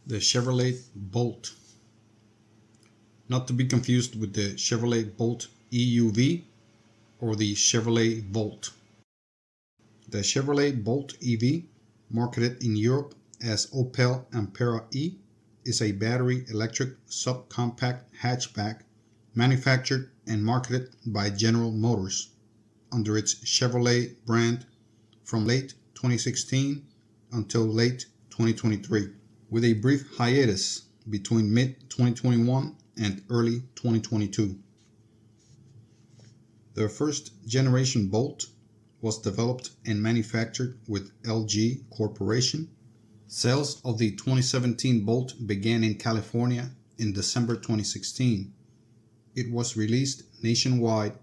The Chevrolet Bolt. Not to be confused with the Chevrolet Bolt EUV or the Chevrolet Volt. The Chevrolet Bolt EV, marketed in Europe as Opel Ampera E, is a battery electric subcompact hatchback manufactured and marketed by General Motors under its Chevrolet brand from late 2016 until late 2023, with a brief hiatus between mid-2021 and early 2022. The first generation Bolt was developed and manufactured with LG Corporation. Sales of the 2017 Bolt began in California in December 2016. It was released nationwide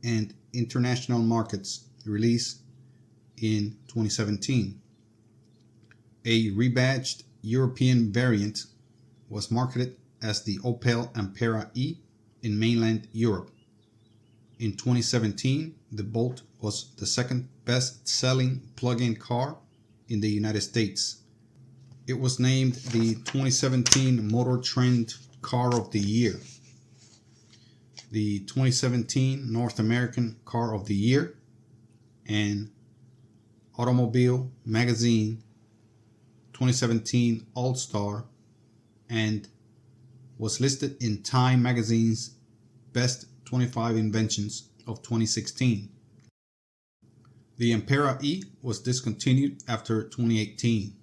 and international markets released in 2017. A rebadged European variant was marketed as the Opel Ampera E in mainland Europe. In 2017, the Bolt was the second best-selling plug-in car in the United States. It was named the 2017 Motor Trend Car of the Year, the 2017 North American Car of the Year, and Automobile Magazine 2017 All-Star, and was listed in Time Magazine's Best 25 Inventions of 2016. The Ampera E was discontinued after 2018.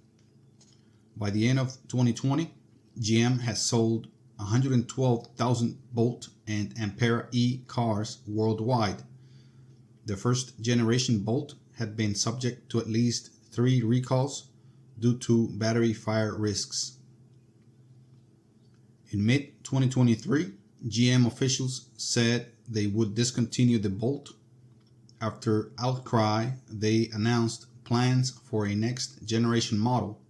By the end of 2020, GM has sold 112,000 Bolt and Ampera E cars worldwide. The first generation Bolt had been subject to at least 3 recalls due to battery fire risks. In mid-2023, GM officials said they would discontinue the Bolt. After outcry, they announced plans for a next generation model,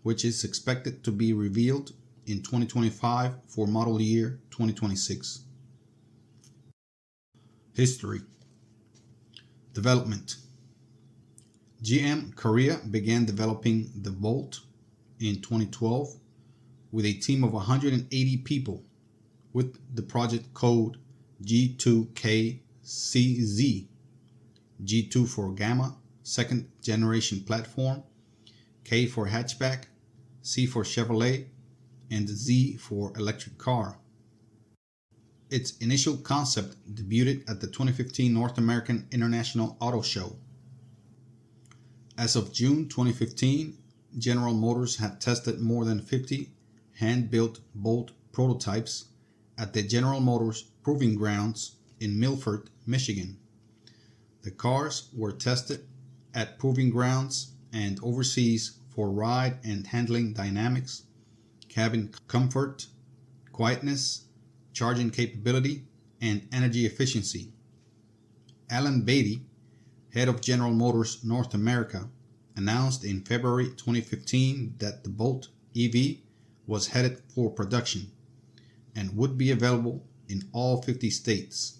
which is expected to be revealed in 2025 for model year 2026. History. Development. GM Korea began developing the Bolt in 2012 with a team of 180 people, with the project code G2KCZ, G2 for Gamma, second generation platform, K for hatchback, C for Chevrolet, and Z for electric car. Its initial concept debuted at the 2015 North American International Auto Show. As of June 2015, General Motors had tested more than 50 hand-built Bolt prototypes at the General Motors Proving Grounds in Milford, Michigan. The cars were tested at proving grounds and overseas for ride and handling dynamics, cabin comfort, quietness, charging capability, and energy efficiency. Alan Beatty, head of General Motors North America, announced in February 2015 that the Bolt EV was headed for production and would be available in all 50 states.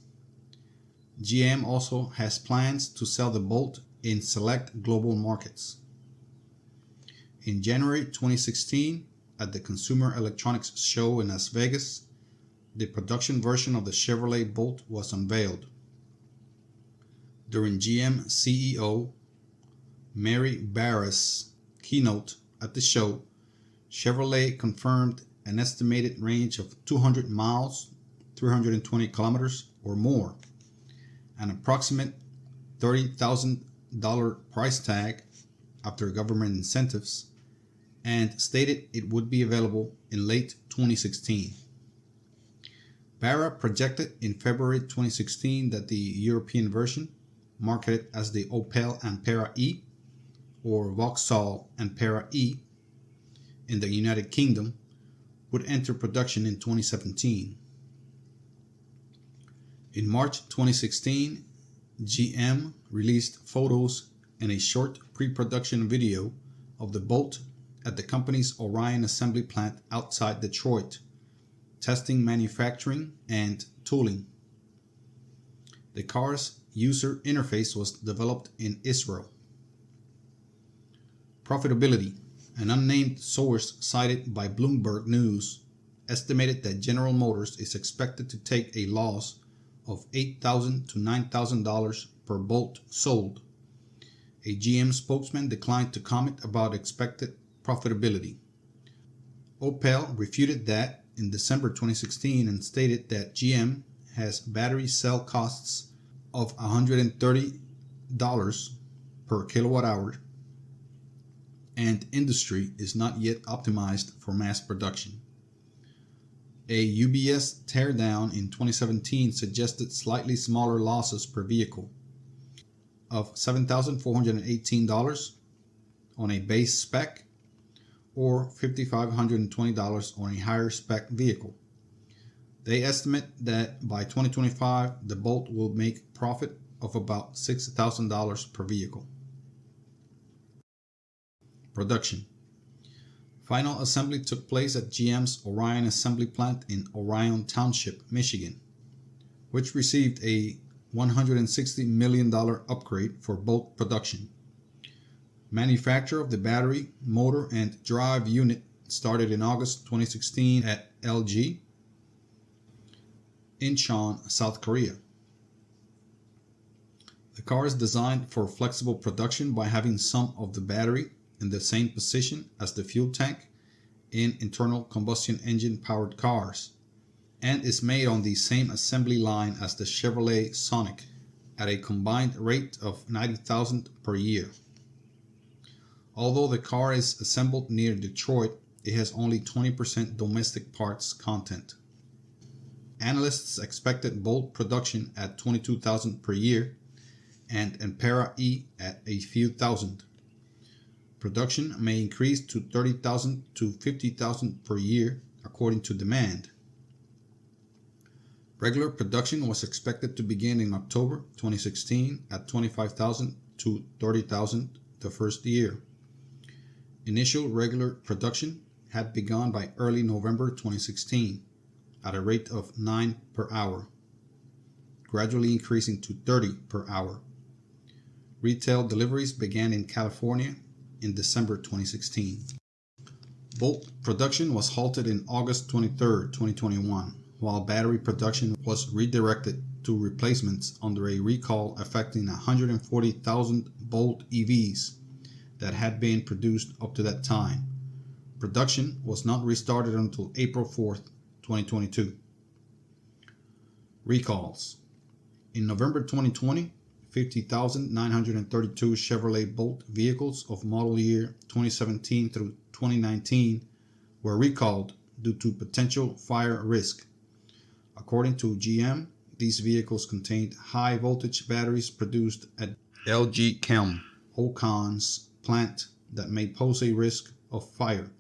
GM also has plans to sell the Bolt in select global markets. In January 2016, at the Consumer Electronics Show in Las Vegas, the production version of the Chevrolet Bolt was unveiled. During GM CEO Mary Barra's keynote at the show, Chevrolet confirmed an estimated range of 200 miles, 320 kilometers or more, an approximate $30,000 price tag after government incentives, and stated it would be available in late 2016. Barra projected in February 2016 that the European version, marketed as the Opel Ampera E or Vauxhall Ampera E in the United Kingdom, would enter production in 2017. In March 2016, GM released photos and a short pre-production video of the Bolt at the company's Orion assembly plant outside Detroit, testing manufacturing and tooling. The car's user interface was developed in Israel. Profitability. An unnamed source cited by Bloomberg News estimated that General Motors is expected to take a loss of $8,000 to $9,000 per bolt sold. A GM spokesman declined to comment about expected profitability. Opel refuted that in December 2016 and stated that GM has battery cell costs of $130 per kilowatt hour and industry is not yet optimized for mass production. A UBS teardown in 2017 suggested slightly smaller losses per vehicle of $7,418 on a base spec or $5,520 on a higher spec vehicle. They estimate that by 2025, the Bolt will make profit of about $6,000 per vehicle. Production. Final assembly took place at GM's Orion assembly plant in Orion Township, Michigan, which received a $160 million upgrade for Bolt production. Manufacture of the battery, motor, and drive unit started in August 2016 at LG, Incheon, South Korea. The car is designed for flexible production by having some of the battery in the same position as the fuel tank in internal combustion engine powered cars, and is made on the same assembly line as the Chevrolet Sonic at a combined rate of 90,000 per year. Although the car is assembled near Detroit, it has only 20% domestic parts content. Analysts expected Bolt production at 22,000 per year and Ampera E at a few thousand. Production may increase to 30,000 to 50,000 per year according to demand. Regular production was expected to begin in October 2016 at 25,000 to 30,000 the first year. Initial regular production had begun by early November 2016 at a rate of 9 per hour, gradually increasing to 30 per hour. Retail deliveries began in California in December 2016. Bolt production was halted in August 23, 2021, while battery production was redirected to replacements under a recall affecting 140,000 Bolt EVs that had been produced up to that time. Production was not restarted until April 4, 2022. Recalls. In November 2020, 50,932 Chevrolet Bolt vehicles of model year 2017 through 2019 were recalled due to potential fire risk. According to GM, these vehicles contained high voltage batteries produced at LG Chem Ocon's plant that may pose a risk of fire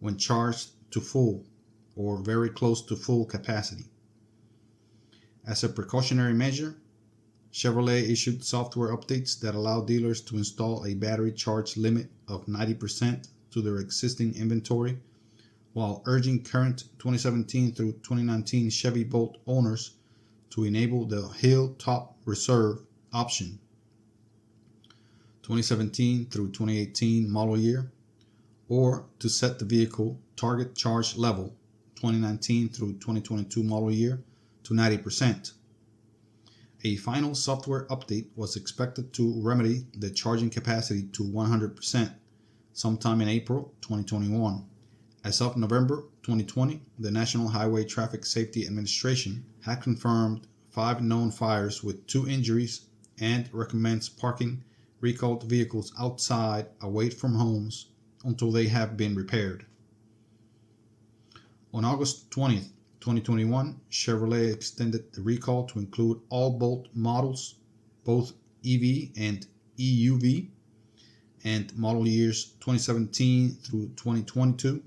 when charged to full or very close to full capacity. As a precautionary measure, Chevrolet issued software updates that allow dealers to install a battery charge limit of 90% to their existing inventory, while urging current 2017 through 2019 Chevy Bolt owners to enable the Hilltop Reserve option. 2017 through 2018 model year, or to set the vehicle target charge level 2019 through 2022 model year to 90%. A final software update was expected to remedy the charging capacity to 100% sometime in April 2021. As of November 2020, the National Highway Traffic Safety Administration had confirmed 5 known fires with 2 injuries and recommends parking recalled vehicles outside away from homes until they have been repaired. On August 20th, 2021, Chevrolet extended the recall to include all Bolt models, both EV and EUV, and model years 2017 through 2022,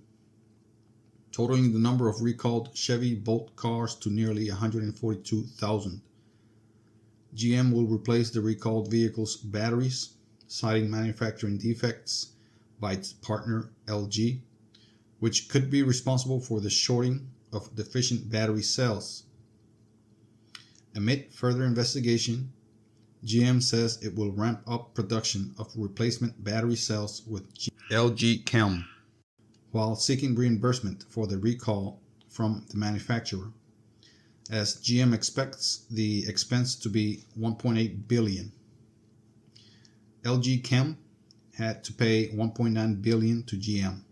totaling the number of recalled Chevy Bolt cars to nearly 142,000. GM will replace the recalled vehicles' batteries, citing manufacturing defects by its partner LG, which could be responsible for the shorting of deficient battery cells. Amid further investigation, GM says it will ramp up production of replacement battery cells with LG Chem, while seeking reimbursement for the recall from the manufacturer, as GM expects the expense to be $1.8 billion. LG Chem had to pay $1.9 billion to GM.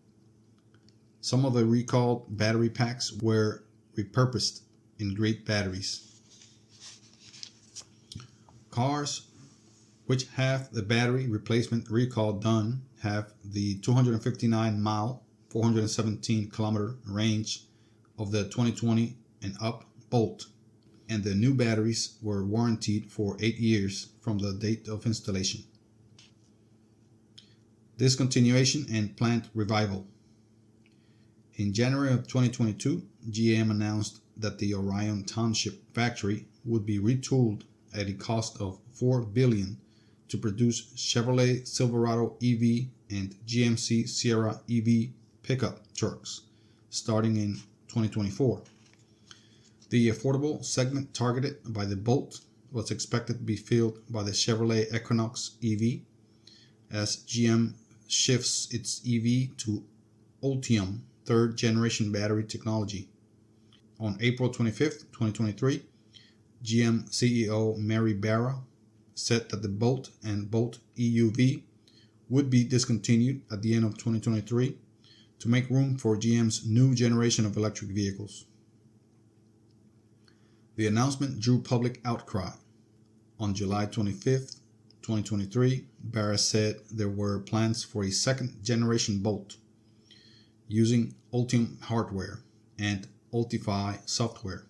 Some of the recalled battery packs were repurposed in great batteries. Cars which have the battery replacement recall done have the 259-mile, 417-kilometer range of the 2020 and up Bolt, and the new batteries were warranted for 8 years from the date of installation. Discontinuation and plant revival. In January of 2022, GM announced that the Orion Township factory would be retooled at a cost of $4 billion to produce Chevrolet Silverado EV and GMC Sierra EV pickup trucks starting in 2024. The affordable segment targeted by the Bolt was expected to be filled by the Chevrolet Equinox EV as GM shifts its EV to Ultium third-generation battery technology. On April 25, 2023, GM CEO Mary Barra said that the Bolt and Bolt EUV would be discontinued at the end of 2023 to make room for GM's new generation of electric vehicles. The announcement drew public outcry. On July 25, 2023, Barra said there were plans for a second-generation Bolt using Ultium hardware and Ultify software.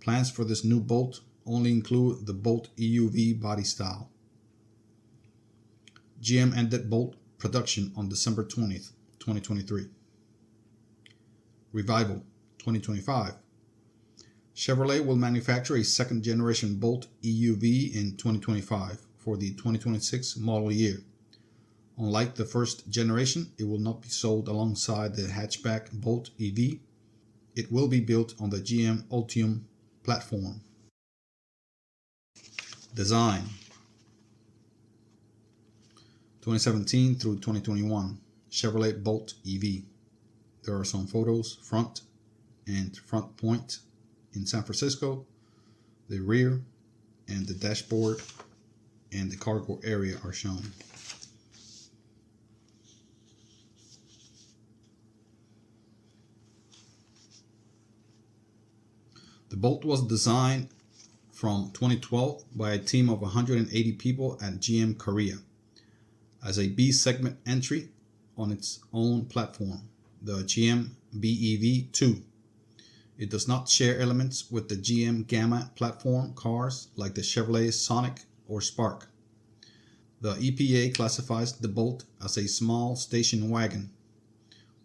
Plans for this new Bolt only include the Bolt EUV body style. GM ended Bolt production on December 20th, 2023. Revival 2025. Chevrolet will manufacture a second-generation Bolt EUV in 2025 for the 2026 model year. Unlike the first generation, it will not be sold alongside the hatchback Bolt EV. It will be built on the GM Ultium platform. Design 2017 through 2021 Chevrolet Bolt EV. There are some photos, front and front point in San Francisco. The rear and the dashboard and the cargo area are shown. The Bolt was designed from 2012 by a team of 180 people at GM Korea as a B-segment entry on its own platform, the GM BEV2. It does not share elements with the GM Gamma platform cars like the Chevrolet Sonic or Spark. The EPA classifies the Bolt as a small station wagon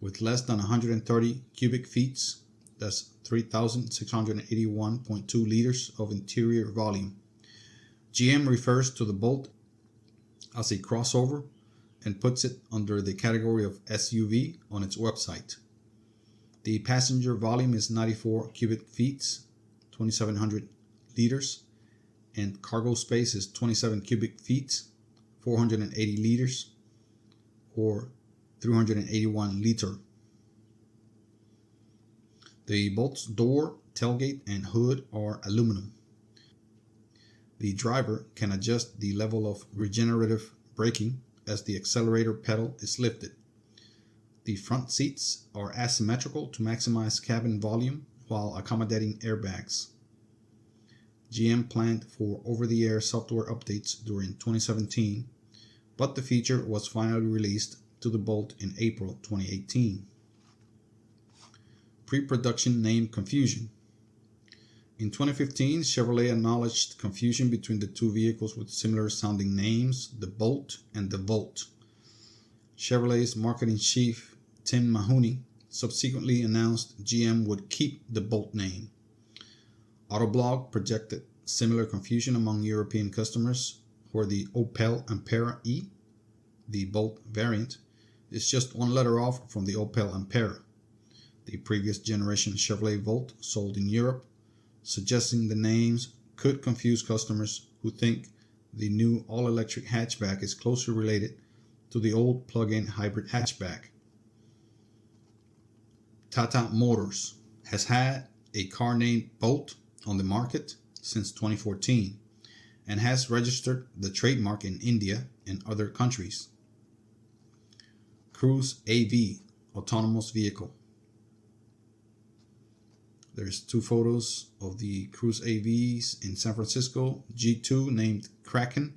with less than 130 cubic feet, that's 3,681.2 liters of interior volume. GM refers to the Bolt as a crossover and puts it under the category of SUV on its website. The passenger volume is 94 cubic feet, 2,700 liters, and cargo space is 27 cubic feet, 480 liters, or 381 liter. The Bolt's door, tailgate, and hood are aluminum. The driver can adjust the level of regenerative braking as the accelerator pedal is lifted. The front seats are asymmetrical to maximize cabin volume while accommodating airbags. GM planned for over-the-air software updates during 2017, but the feature was finally released to the Bolt in April 2018. Pre-production name confusion. In 2015, Chevrolet acknowledged confusion between the two vehicles with similar sounding names, the Bolt and the Volt. Chevrolet's marketing chief, Tim Mahoney, subsequently announced GM would keep the Bolt name. Autoblog projected similar confusion among European customers where the Opel Ampera E, the Bolt variant, is just one letter off from the Opel Ampera, the previous generation Chevrolet Volt sold in Europe, suggesting the names could confuse customers who think the new all-electric hatchback is closely related to the old plug-in hybrid hatchback. Tata Motors has had a car named Bolt on the market since 2014 and has registered the trademark in India and other countries. Cruise AV, autonomous vehicle. There's two photos of the Cruise AVs in San Francisco, G2 named Kraken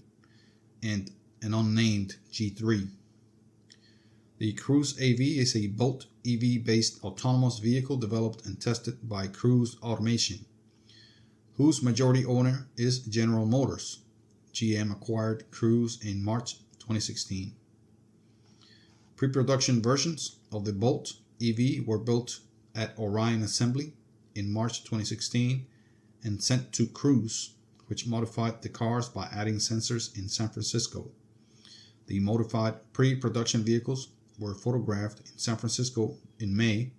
and an unnamed G3. The Cruise AV is a Bolt EV-based autonomous vehicle developed and tested by Cruise Automation, whose majority owner is General Motors. GM acquired Cruise in March 2016. Pre-production versions of the Bolt EV were built at Orion Assembly in March 2016 and sent to Cruise, which modified the cars by adding sensors in San Francisco. The modified pre-production vehicles were photographed in San Francisco in May.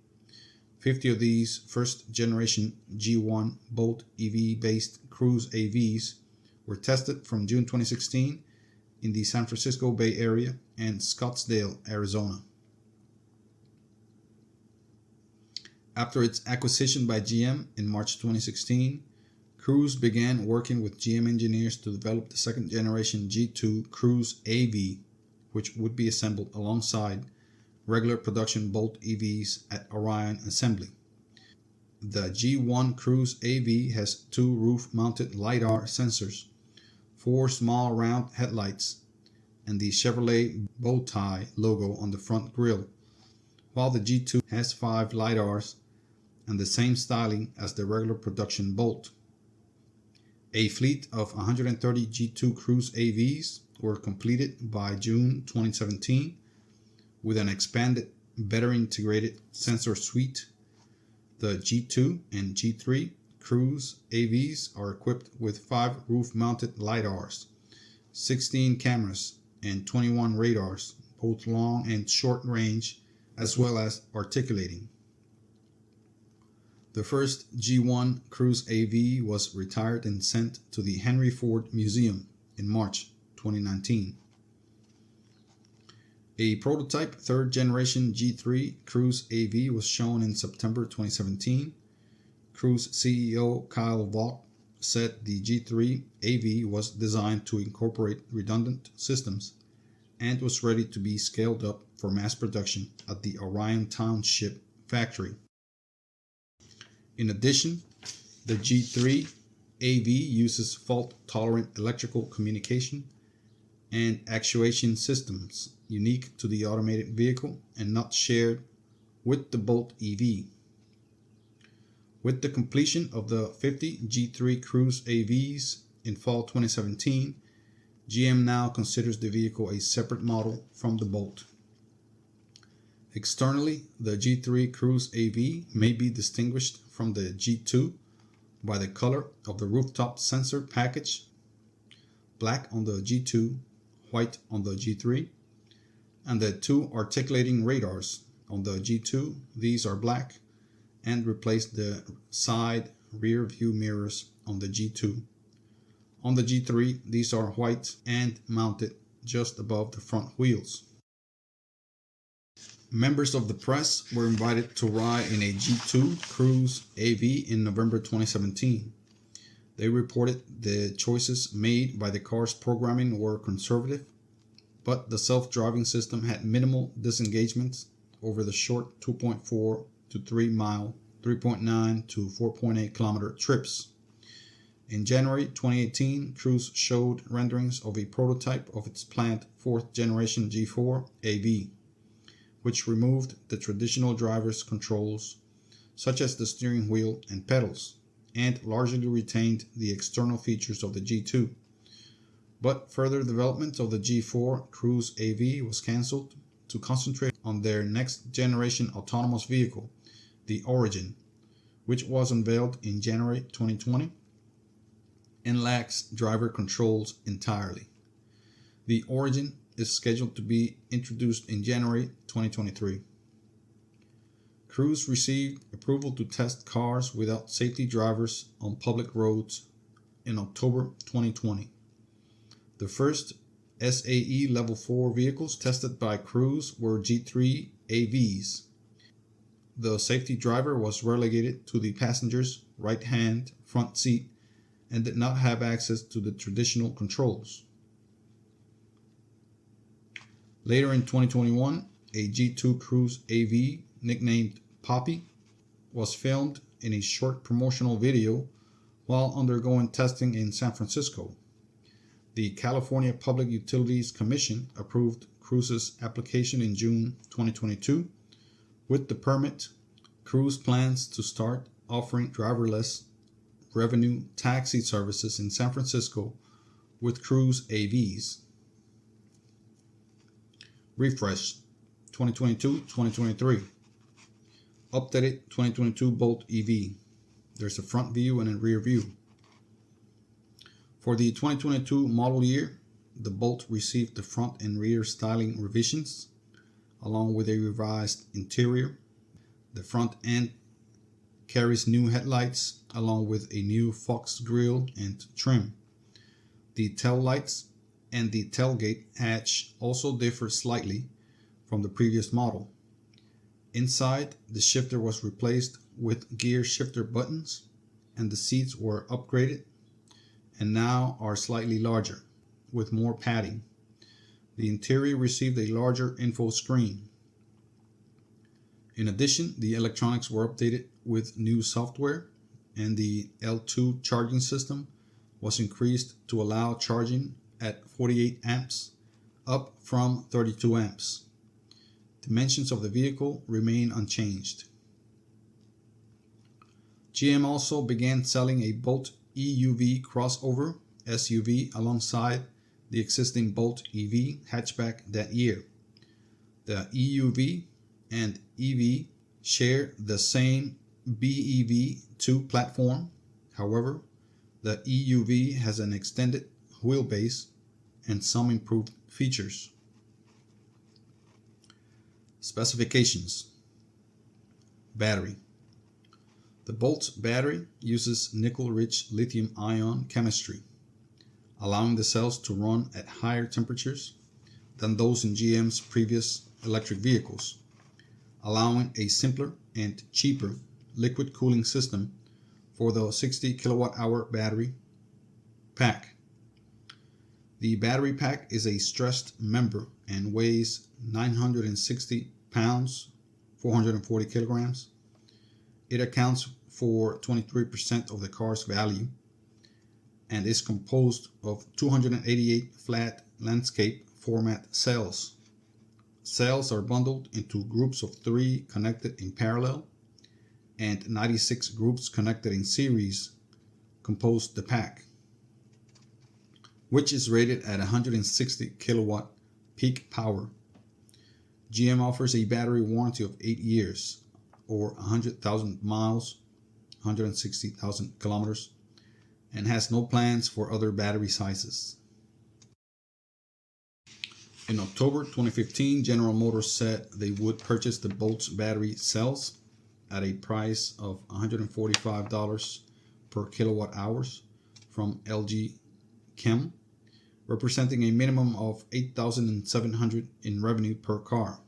50 of these first-generation G1 Bolt EV-based Cruise AVs were tested from June 2016 in the San Francisco Bay Area and Scottsdale, Arizona. After its acquisition by GM in March 2016, Cruise began working with GM engineers to develop the second-generation G2 Cruise AV, which would be assembled alongside regular production Bolt EVs at Orion Assembly. The G1 Cruise AV has 2 roof-mounted LiDAR sensors, 4 small round headlights, and the Chevrolet bow tie logo on the front grille, while the G2 has 5 LiDARs and the same styling as the regular production Bolt. A fleet of 130 G2 Cruise AVs were completed by June 2017 with an expanded, better integrated sensor suite. The G2 and G3 Cruise AVs are equipped with 5 roof-mounted LiDARs, 16 cameras, and 21 radars, both long and short range, as well as articulating. The first G1 Cruise AV was retired and sent to the Henry Ford Museum in March 2019. A prototype third-generation G3 Cruise AV was shown in September 2017. Cruise CEO Kyle Vaught said the G3 AV was designed to incorporate redundant systems and was ready to be scaled up for mass production at the Orion Township factory. In addition, the G3 AV uses fault-tolerant electrical communication and actuation systems unique to the automated vehicle and not shared with the Bolt EV. With the completion of the 50 G3 Cruise AVs in fall 2017, GM now considers the vehicle a separate model from the Bolt. Externally, the G3 Cruise AV may be distinguished from the G2 by the color of the rooftop sensor package, black on the G2, white on the G3, and the 2 articulating radars on the G2. These are black and replace the side rear view mirrors on the G2. On the G3, these are white and mounted just above the front wheels. Members of the press were invited to ride in a G2 Cruise AV in November 2017. They reported the choices made by the car's programming were conservative, but the self-driving system had minimal disengagements over the short 2.4 to 3 mile, 3.9 to 4.8 kilometer trips. In January 2018, Cruise showed renderings of a prototype of its planned 4th generation G4 AV, which removed the traditional driver's controls, such as the steering wheel and pedals, and largely retained the external features of the G2. But further development of the G4 Cruise AV was cancelled to concentrate on their next generation autonomous vehicle, the Origin, which was unveiled in January 2020 and lacks driver controls entirely. The Origin is scheduled to be introduced in January 2023. Cruise received approval to test cars without safety drivers on public roads in October 2020. The first SAE Level 4 vehicles tested by Cruise were G3 AVs. The safety driver was relegated to the passenger's right-hand front seat and did not have access to the traditional controls. Later in 2021, a G2 Cruise AV nicknamed Poppy was filmed in a short promotional video while undergoing testing in San Francisco. The California Public Utilities Commission approved Cruise's application in June 2022. With the permit, Cruise plans to start offering driverless revenue taxi services in San Francisco with Cruise AVs. Refresh 2022-2023. Updated 2022 Bolt EV. There's a front view and a rear view. For the 2022 model year, the Bolt received the front and rear styling revisions, along with a revised interior. The front end carries new headlights, along with a new Fox grille and trim. The tail lights and the tailgate hatch also differ slightly from the previous model. Inside, the shifter was replaced with gear shifter buttons, and the seats were upgraded and now are slightly larger, with more padding. The interior received a larger info screen. In addition, the electronics were updated with new software, and the L2 charging system was increased to allow charging at 48 amps, up from 32 amps. Dimensions of the vehicle remain unchanged. GM also began selling a Bolt EUV crossover SUV alongside the existing Bolt EV hatchback that year. The EUV and EV share the same BEV2 platform. However, the EUV has an extended wheelbase and some improved features. Specifications. Battery. The Bolt's battery uses nickel-rich lithium-ion chemistry, allowing the cells to run at higher temperatures than those in GM's previous electric vehicles, allowing a simpler and cheaper liquid cooling system for the 60 kilowatt-hour battery pack. The battery pack is a stressed member and weighs 960 pounds, 440 kilograms. It accounts for 23% of the car's value and is composed of 288 flat landscape format cells. Cells are bundled into groups of 3 connected in parallel, and 96 groups connected in series compose the pack, which is rated at 160 kilowatt peak power. GM offers a battery warranty of 8 years, or 100,000 miles, 160,000 kilometers, and has no plans for other battery sizes. In October 2015, General Motors said they would purchase the Bolt's battery cells at a price of $145 per kilowatt hours from LG Chem, representing a minimum of $8,700 in revenue per car.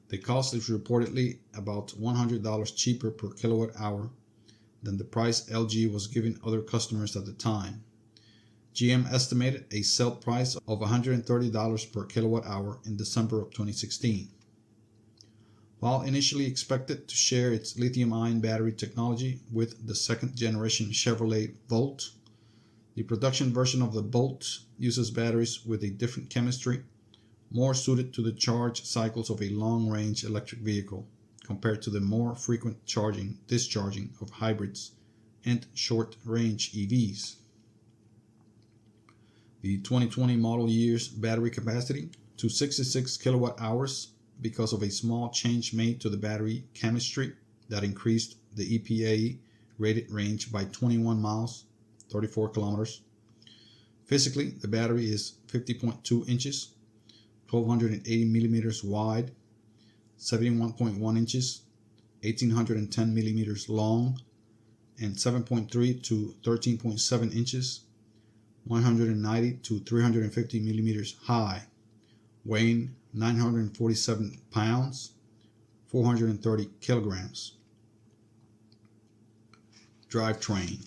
The cost is reportedly about $100 cheaper per kilowatt hour than the price LG was giving other customers at the time. GM estimated a sale price of $130 per kilowatt hour in December of 2016. While initially expected to share its lithium-ion battery technology with the second generation Chevrolet Volt, the production version of the Bolt uses batteries with a different chemistry, more suited to the charge cycles of a long-range electric vehicle compared to the more frequent discharging of hybrids and short-range EVs. The 2020 model year's battery capacity to 66 kilowatt hours because of a small change made to the battery chemistry that increased the EPA rated range by 21 miles, 34 kilometers. Physically, the battery is 50.2 inches, 1280 millimeters wide, 71.1 inches, 1810 millimeters long, and 7.3 to 13.7 inches, 190 to 350 millimeters high, weighing 947 pounds, 430 kilograms. Drivetrain.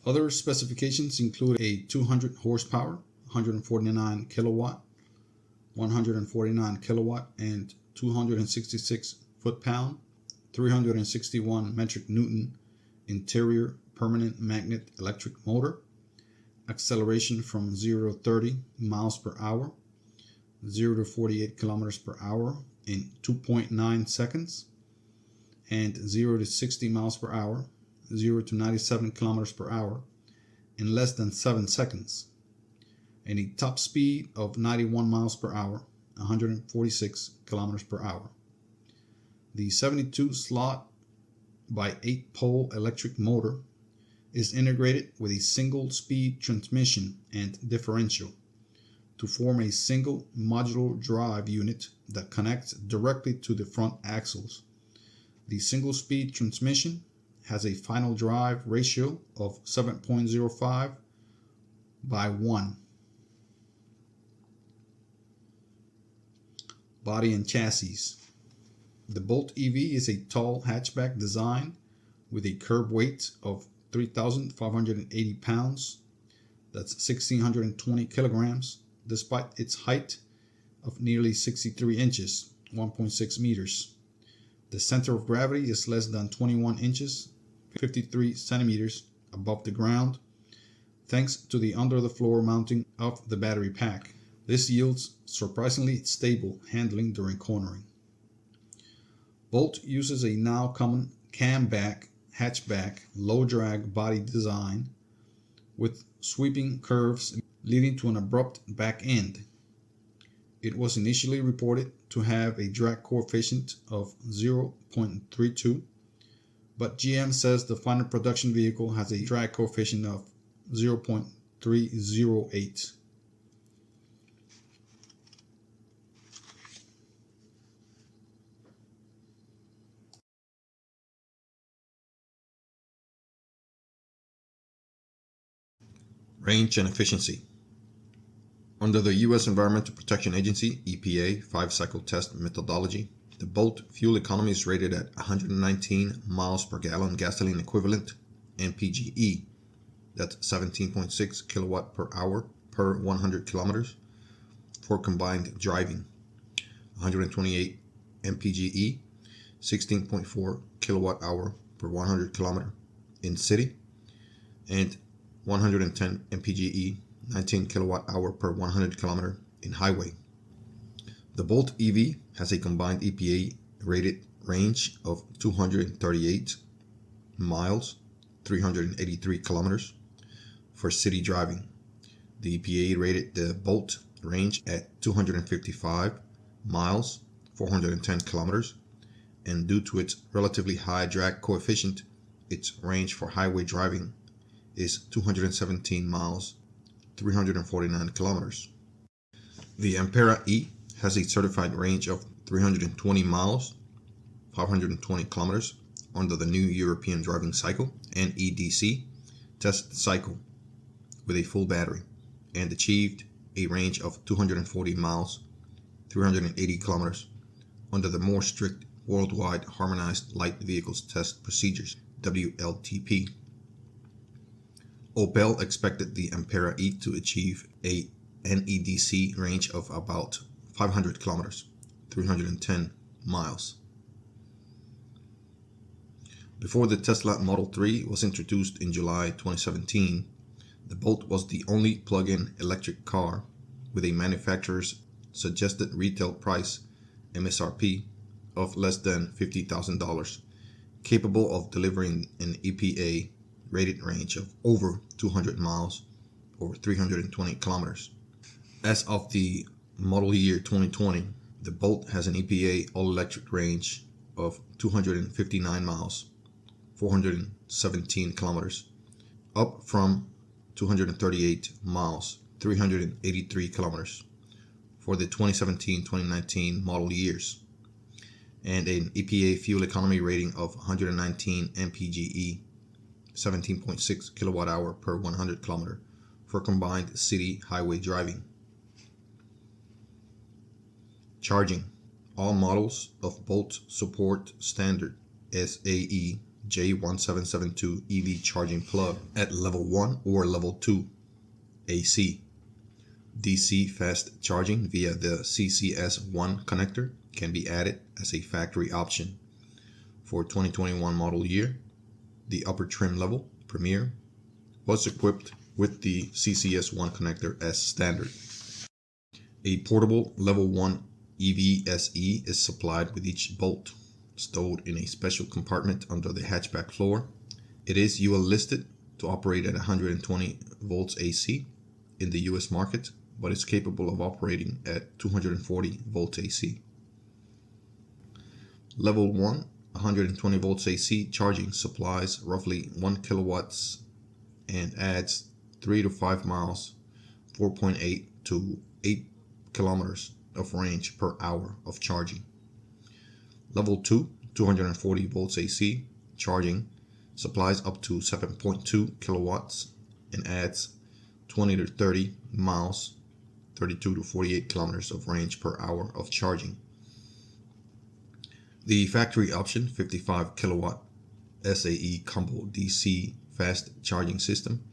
Other specifications include a 200 horsepower, 149 kilowatt, 149 kilowatt, and 266 foot-pound, 361 metric newton interior permanent magnet electric motor, acceleration from 0 to 30 miles per hour, 0 to 48 kilometers per hour in 2.9 seconds, and 0 to 60 miles per hour, 0 to 97 kilometers per hour in less than 7 seconds, and a top speed of 91 miles per hour, 146 kilometers per hour. The 72 slot by 8 pole electric motor is integrated with a single speed transmission and differential to form a single modular drive unit that connects directly to the front axles. The single speed transmission has a final drive ratio of 7.05 by 1. Body and chassis. The Bolt EV is a tall hatchback design with a curb weight of 3,580 pounds, that's 1,620 kilograms, despite its height of nearly 63 inches, 1.6 meters. The center of gravity is less than 21 inches, 53 centimeters above the ground, thanks to the under-the-floor mounting of the battery pack. This yields surprisingly stable handling during cornering. Bolt uses a now common camback, hatchback, low-drag body design with sweeping curves leading to an abrupt back end. It was initially reported to have a drag coefficient of 0.32, but GM says the final production vehicle has a drag coefficient of 0.308. Range and efficiency. Under the U.S. Environmental Protection Agency (EPA) 5-cycle test methodology, the Bolt fuel economy is rated at 119 miles per gallon gasoline equivalent (MPGE). That's 17.6 kilowatt per hour per 100 kilometers for combined driving. 128 MPGE, 16.4 kilowatt hour per 100 kilometer in city, and 110 MPGE, 19 kilowatt hour per 100 kilometer in highway. The Bolt EV has a combined EPA rated range of 238 miles, 383 kilometers for city driving. The EPA rated the Bolt range at 255 miles, 410 kilometers, and due to its relatively high drag coefficient, its range for highway driving is 217 miles, 349 kilometers. The Ampera E has a certified range of 320 miles, 520 kilometers under the new European Driving Cycle (NEDC) test cycle with a full battery, and achieved a range of 240 miles, 380 kilometers under the more strict Worldwide Harmonized Light Vehicles Test Procedures (WLTP). Opel expected the Ampera E to achieve a NEDC range of about 500 kilometers, 310 miles. Before the Tesla Model 3 was introduced in July 2017, the Bolt was the only plug-in electric car with a manufacturer's suggested retail price, MSRP, of less than $50,000, capable of delivering an EPA rated range of over 200 miles or 320 kilometers. As of the model year 2020, the Bolt has an EPA all-electric range of 259 miles, 417 kilometers, up from 238 miles, 383 kilometers for the 2017-2019 model years, and an EPA fuel economy rating of 119 mpge, 17.6 kilowatt hour per 100 kilometer for combined city highway driving. Charging. All models of Bolt support standard SAE J1772 EV charging plug at level 1 or level 2 AC. DC fast charging via the CCS1 connector can be added as a factory option. For 2021 model year, the upper trim level, Premier, was equipped with the CCS1 connector as standard. A portable level 1 EVSE is supplied with each Bolt, stowed in a special compartment under the hatchback floor. It is UL listed to operate at 120 volts AC in the US market, but is capable of operating at 240 volts AC. Level 1 120 volts AC charging supplies roughly 1 kilowatts and adds 3 to 5 miles, 4.8 to 8 kilometers of range per hour of charging. Level 2 240 volts AC charging supplies up to 7.2 kilowatts and adds 20 to 30 miles, 32 to 48 kilometers of range per hour of charging. The factory option 55 kilowatt SAE combo DC fast charging system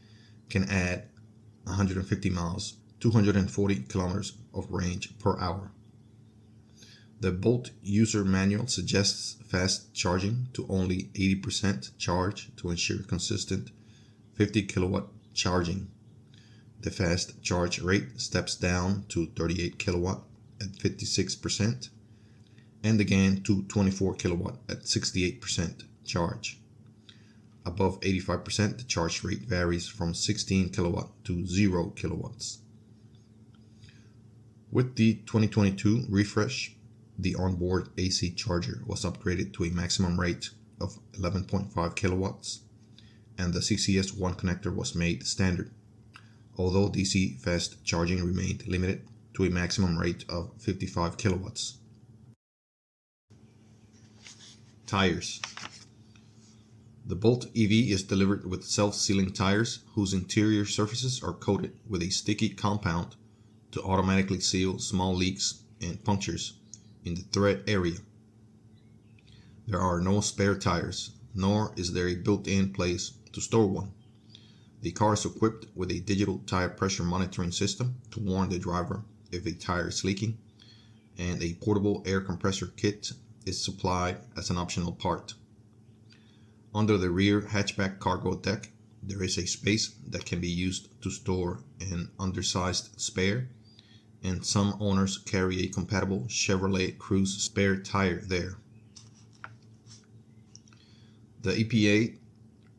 can add 150 miles, 240 kilometers of range per hour. The Bolt user manual suggests fast charging to only 80% charge to ensure consistent 50 kilowatt charging. The fast charge rate steps down to 38 kilowatt at 56% and again to 24 kilowatt at 68% charge. Above 85%, the charge rate varies from 16 kilowatt to 0 kilowatts. With the 2022 refresh, the onboard AC charger was upgraded to a maximum rate of 11.5 kilowatts, and the CCS1 connector was made standard, although DC fast charging remained limited to a maximum rate of 55 kilowatts. Tires. The Bolt EV is delivered with self-sealing tires whose interior surfaces are coated with a sticky compound to automatically seal small leaks and punctures in the thread area. There are no spare tires, nor is there a built-in place to store one. The car is equipped with a digital tire pressure monitoring system to warn the driver if a tire is leaking, and a portable air compressor kit is supplied as an optional part. Under the rear hatchback cargo deck, there is a space that can be used to store an undersized spare, and some owners carry a compatible Chevrolet Cruze spare tire there. The EPA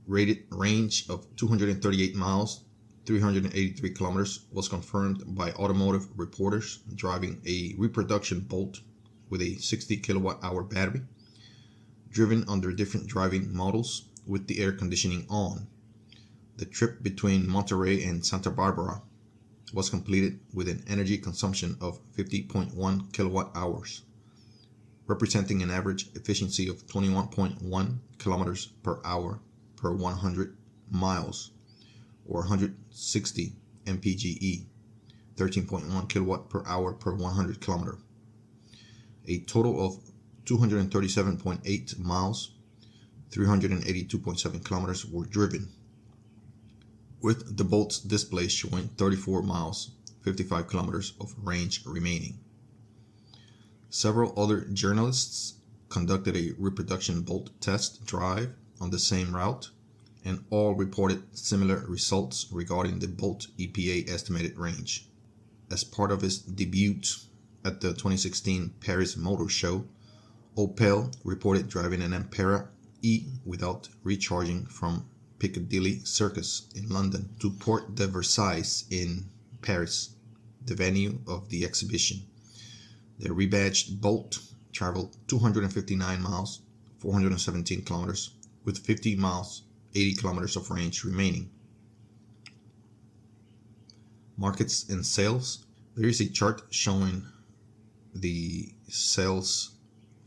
rated range of 238 miles, 383 kilometers was confirmed by automotive reporters driving a reproduction Bolt with a 60 kilowatt hour battery, driven under different driving models with the air conditioning on. The trip between Monterey and Santa Barbara was completed with an energy consumption of 50.1 kilowatt hours, representing an average efficiency of 21.1 kilometers per hour per 100 miles, or 160 mpge, 13.1 kilowatt per hour per 100 kilometer. A total of 237.8 miles, 382.7 kilometers were driven, with the Bolt's display showing 34 miles, 55 kilometers of range remaining. Several other journalists conducted a reproduction Bolt test drive on the same route, and all reported similar results regarding the Bolt EPA estimated range. As part of its debut at the 2016 Paris Motor Show, Opel reported driving an Ampera E without recharging from Piccadilly Circus in London to Porte de Versailles in Paris, the venue of the exhibition. The rebadged Bolt traveled 259 miles, 417 kilometers, with 50 miles, 80 kilometers of range remaining. Markets and sales. There is a chart showing the sales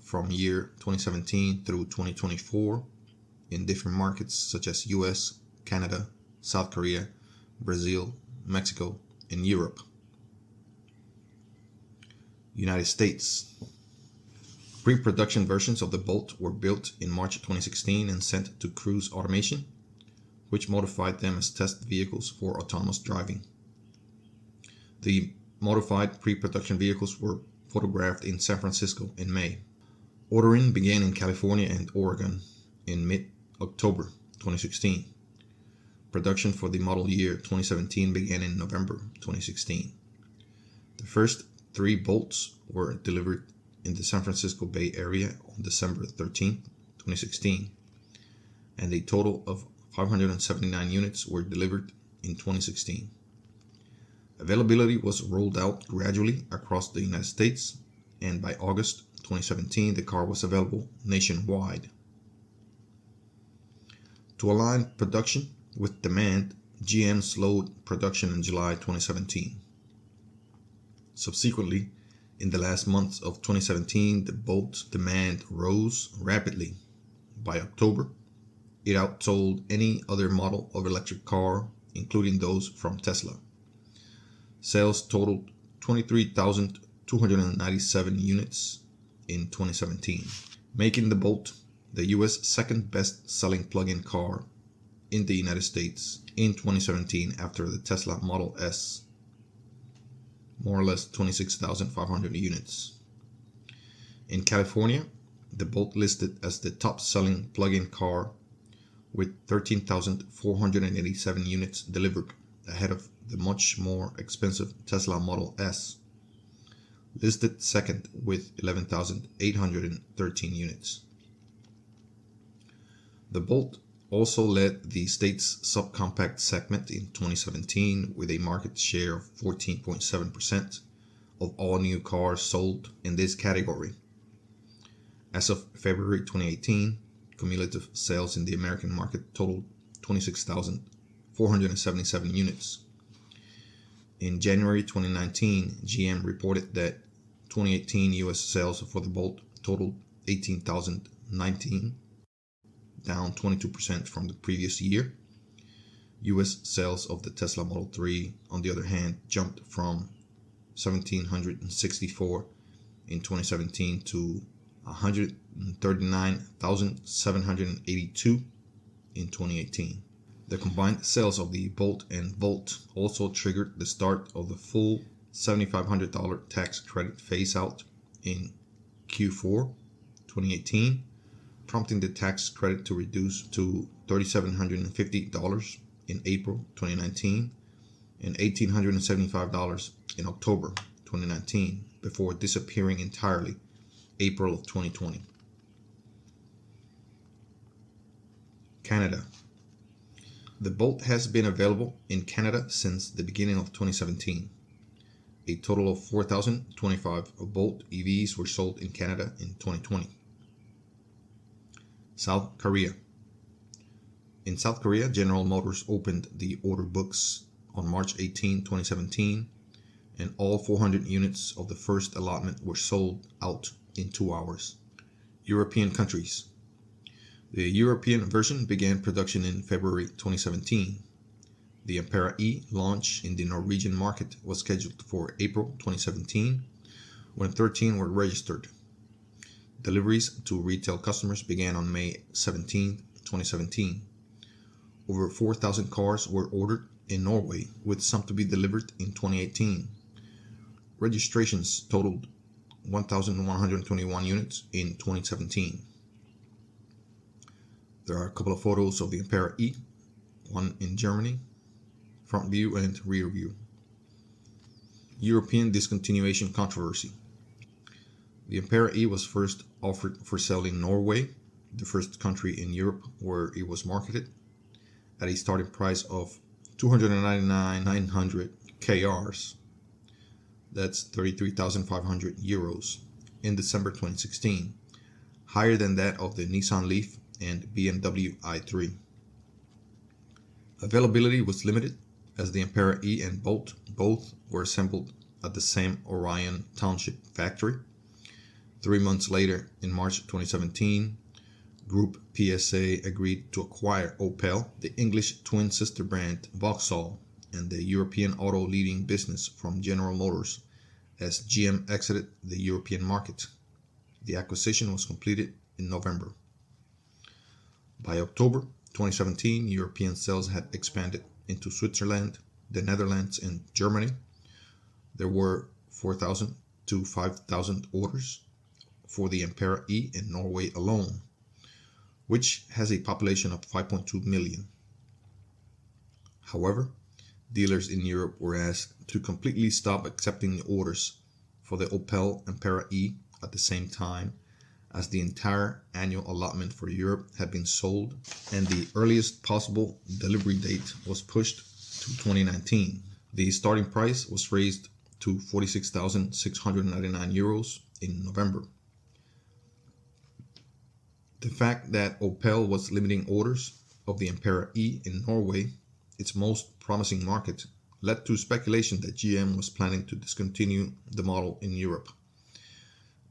from year 2017 through 2024 in different markets such as US, Canada, South Korea, Brazil, Mexico, and Europe. United States. Pre-production versions of the Bolt were built in March 2016 and sent to Cruise Automation, which modified them as test vehicles for autonomous driving. The modified pre-production vehicles were photographed in San Francisco in May. Ordering began in California and Oregon in mid-October 2016. Production for the model year 2017 began in November 2016. The first 3 Bolts were delivered in the San Francisco Bay Area on December 13, 2016, and a total of 579 units were delivered in 2016. Availability was rolled out gradually across the United States, and by August 2017 the car was available nationwide. To align production with demand, GM slowed production in July 2017. Subsequently, in the last months of 2017, the Bolt demand rose rapidly. By October, it outsold any other model of electric car, including those from Tesla. Sales totaled 23,297 units in 2017, making the Bolt the US second best-selling plug-in car in the United States in 2017 after the Tesla Model S, more or less 26,500 units. In California, the Bolt listed as the top-selling plug-in car with 13,487 units delivered, ahead of the much more expensive Tesla Model S, listed second with 11,813 units. The Bolt also led the state's subcompact segment in 2017 with a market share of 14.7% of all new cars sold in this category. As of February 2018, cumulative sales in the American market totaled 26,477 units. In January 2019, GM reported that 2018 US sales for the Bolt totaled 18,019, down 22% from the previous year. US sales of the Tesla Model 3, on the other hand, jumped from 1,764 in 2017 to 139,782 in 2018. The combined sales of the Bolt and Volt also triggered the start of the full $7,500 tax credit phase-out in Q4 2018, prompting the tax credit to reduce to $3,750 in April 2019 and $1,875 in October 2019, before disappearing entirely April of 2020. Canada. The Bolt has been available in Canada since the beginning of 2017. A total of 4,025 Bolt EVs were sold in Canada in 2020. South Korea. In South Korea, General Motors opened the order books on March 18, 2017, and all 400 units of the first allotment were sold out in 2 hours. European countries. The European version began production in February 2017. The Ampera E launch in the Norwegian market was scheduled for April 2017, when 13 were registered. Deliveries to retail customers began on May 17, 2017. Over 4,000 cars were ordered in Norway, with some to be delivered in 2018. Registrations totaled 1,121 units in 2017. There are a couple of photos of the Ampera E, one in Germany, front view and rear view. European discontinuation controversy. The Ampera E was first offered for sale in Norway, the first country in Europe where it was marketed, at a starting price of 299,900 KRs. That's 33,500 euros in December 2016, higher than that of the Nissan Leaf and BMW i3. Availability was limited, as the Ampera E and Bolt both were assembled at the same Orion Township factory. 3 months later, in March 2017, Group PSA agreed to acquire Opel, the English twin sister brand Vauxhall, and the European auto leading business from General Motors as GM exited the European market. The acquisition was completed in November. By October 2017, European sales had expanded into Switzerland, the Netherlands, and Germany. There were 4,000 to 5,000 orders for the Ampera E in Norway alone, which has a population of 5.2 million. However, dealers in Europe were asked to completely stop accepting the orders for the Opel Ampera E at the same time as the entire annual allotment for Europe had been sold, and the earliest possible delivery date was pushed to 2019. The starting price was raised to 46,699 euros in November. The fact that Opel was limiting orders of the Ampera E in Norway, its most promising market, led to speculation that GM was planning to discontinue the model in Europe.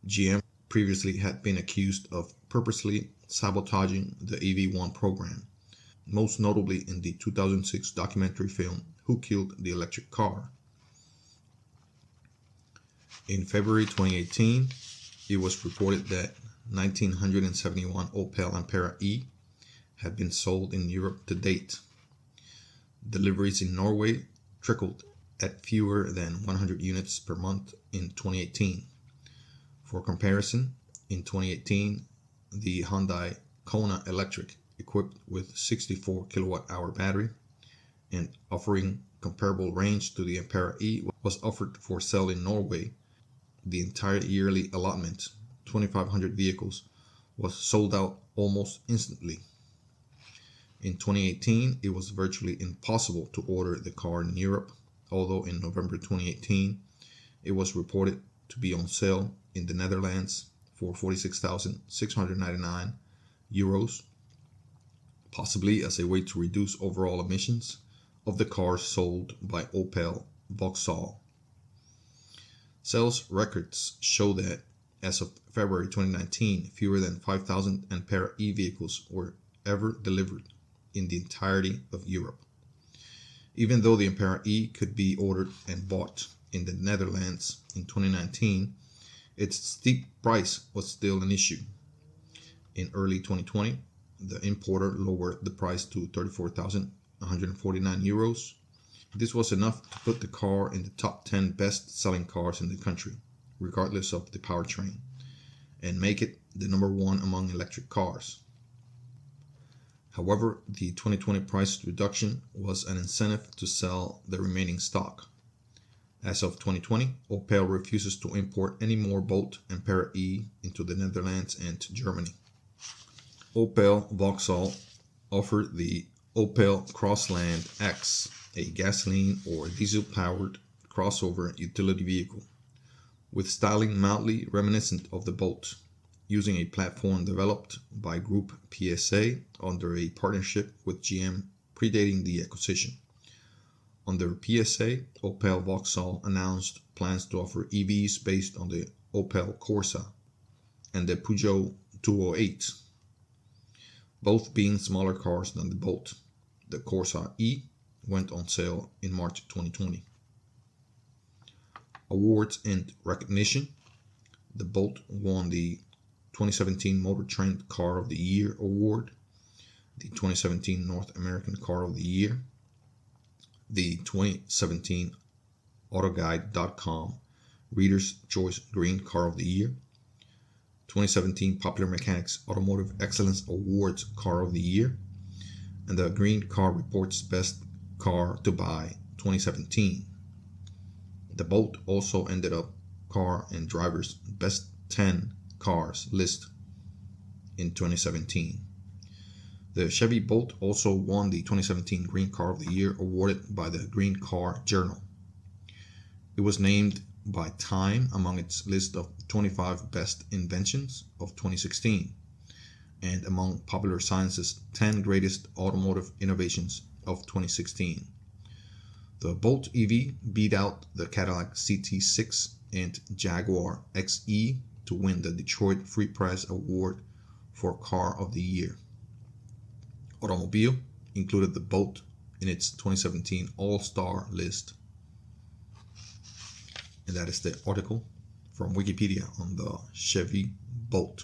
GM previously had been accused of purposely sabotaging the EV1 program, most notably in the 2006 documentary film Who Killed the Electric Car? In February 2018, it was reported that 1,971 Opel Ampera E had been sold in Europe to date. Deliveries in Norway trickled at fewer than 100 units per month in 2018. For comparison, in 2018, the Hyundai Kona Electric, equipped with 64 kilowatt-hour battery and offering comparable range to the Ampera E, was offered for sale in Norway. The entire yearly allotment, 2,500 vehicles, was sold out almost instantly. In 2018, it was virtually impossible to order the car in Europe, although in November 2018, it was reported to be on sale in the Netherlands for 46,699 euros, possibly as a way to reduce overall emissions of the cars sold by Opel Vauxhall. Sales records show that as of February 2019, fewer than 5,000 Ampera E vehicles were ever delivered in the entirety of Europe. Even though the Ampera E could be ordered and bought in the Netherlands in 2019, its steep price was still an issue. In early 2020, the importer lowered the price to 34,149 euros. This was enough to put the car in the top 10 best-selling cars in the country, regardless of the powertrain, and make it the number one among electric cars. However, the 2020 price reduction was an incentive to sell the remaining stock. As of 2020, Opel refuses to import any more Bolt Ampera E into the Netherlands and Germany. Opel Vauxhall offered the Opel Crossland X, a gasoline or diesel-powered crossover utility vehicle, with styling mildly reminiscent of the Bolt, using a platform developed by Group PSA under a partnership with GM predating the acquisition. Under PSA, Opel Vauxhall announced plans to offer EVs based on the Opel Corsa and the Peugeot 208, both being smaller cars than the Bolt. The Corsa E went on sale in March 2020. Awards and recognition. The Bolt won the 2017 Motor Trend Car of the Year award, the 2017 North American Car of the Year, the 2017 Autoguide.com Reader's Choice Green Car of the Year, 2017 Popular Mechanics Automotive Excellence Awards Car of the Year, and the Green Car Report's Best Car to Buy 2017. The Bolt also ended up Car and Driver's Best 10 Cars list in 2017. The Chevy Bolt also won the 2017 Green Car of the Year awarded by the Green Car Journal. It was named by Time among its list of 25 best inventions of 2016 and among Popular Science's 10 greatest automotive innovations of 2016. The Bolt EV beat out the Cadillac CT6 and Jaguar XE to win the Detroit Free Press Award for Car of the Year. Automobile included the Bolt in its 2017 All-Star list. And that is the article from Wikipedia on the Chevy Bolt.